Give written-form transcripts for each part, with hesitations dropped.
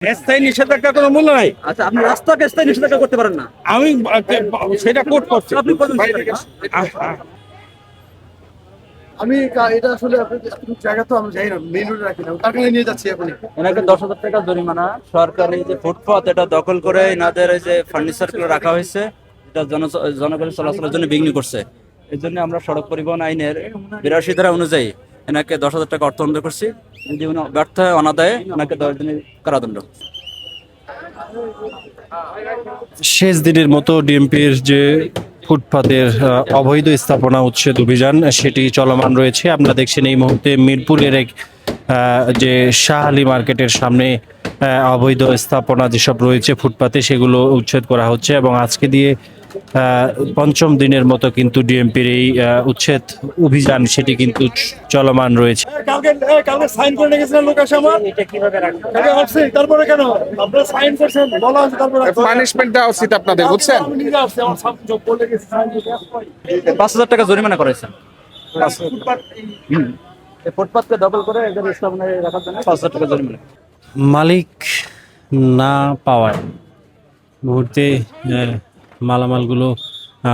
স্থায়ী নিষেধাজ্ঞা কোনো মূল্য নাই। আচ্ছা, আপনি রাস্তাকে স্থায়ী নিষেধাজ্ঞা করতে পারেন না। আমি সেটা কোর্ট করছি। আপনি করবেন সেটা, আমি এটা আসলে জায়গা তো আমি যাই না, মেইন রোডে রাখি না, কারখানায় নিয়ে যাচ্ছি এখন। এনাকে 10,000 টাকা জরিমানা। সরকারি যে ফুটপাত এটা দখল করে এনাদের এই যে ফার্নিচার গুলো রাখা হয়েছে, এটা জনগণের চলাচলের জন্য বিঘ্ন করছে। এই জন্য আমরা সড়ক পরিবহন আইনের 82 ধারা অনুযায়ী এনাকে 10,000 টাকা অর্থদণ্ড করছি। যদি উনি ব্যর্থ হয় অনাদায়ে ওনাকে 10 দিনের কারাদণ্ড। শেষ দিনের মতো ডিএমপির যে ফুটপাতের অবৈধ স্থাপনা উচ্ছেদ অভিযান সেটি চলমান রয়েছে। আপনারা দেখছেন এই মুহূর্তে মিরপুরের এক যে শাহ আলী মার্কেটের সামনে অবৈধ স্থাপনা যেসব রয়েছে ফুটপাতে সেগুলো উচ্ছেদ করা হচ্ছে এবং আজকে দিয়ে পঞ্চম দিনের মতো কিন্তু ডিএমপির এই উচ্ছেদ অভিযান সেটি কিন্তু চলমান রয়েছে। কালকে সাইন করে গেছিলেন লোক আসে আমার, এটা কিভাবে রাখবেন তারপরে কেন আপনারা সাইন করছেন বলা আছে, তারপরে পানিশমেন্ট দেওয়া উচিত আপনাদের, বুঝছেন? আমি নিজে আসছি, আমার সব যোগ বলে গেছি সাইন করতে 5,000 টাকা জরিমানা করেছেন। এই ফুটপাতকে দখল করে এদের স্থাপনায় রাখার জন্য 5,000 টাকা জরিমানা। মালিক না পাওয়ায় মুহূর্তে মালামালগুলো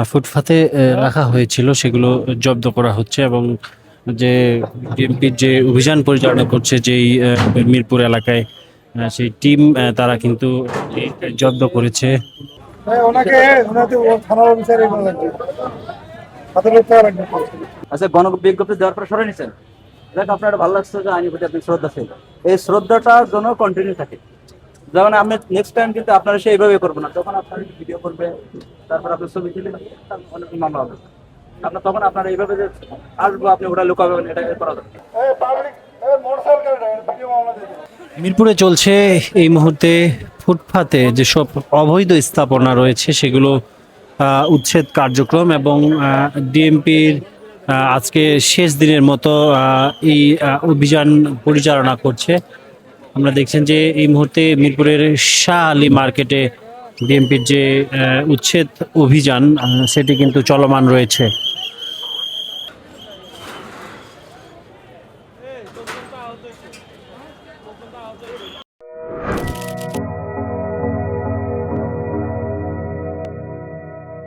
ফুটপাতে রাখা হয়েছিল সেগুলো জব্দ করা হচ্ছে এবং যে ডিএমপির যে অভিযান পরিচালনা করছে যেই মিরপুর এলাকায় সেই টিম তারা কিন্তু জব্দ করেছে। ওনাকে থানার অফিসারে বলা লাগবে, হাতে লোক পাওয়া লাগবে। আচ্ছা, গণবিজ্ঞপ্তি দেওয়ার পরে সরে নিছেন, দেখ আপনার ভালো লাগছে যে আইনের প্রতি আপনি শ্রদ্ধাশীল। এই শ্রদ্ধাটা যেন কন্টিনিউ থাকে। যেমন আমি নেক্সট টাইম কিন্তু আপনারা সেই এইভাবে করবো না, তখন আপনার ভিডিও করবে, তারপর আপনার ছবি তুলে অনেক মামলা হবে। আপনার তখন আপনার এইভাবে যে আসবো আপনি ওটা লুকাবেন, এটা করা যাবে। মিরপুরে চলছে এই মুহূর্তে ফুটপাতে যেসব অবৈধ স্থাপনা রয়েছে সেগুলো উচ্ছেদ কার্যক্রম এবং ডিএমপির আজকে শেষ দিনের মতো এই অভিযান পরিচালনা করছে। আমরা দেখছেন যে এই মুহূর্তে মিরপুরের শাহ আলী মার্কেটে ডিএমপির যে উচ্ছেদ অভিযান সেটি কিন্তু চলমান রয়েছে।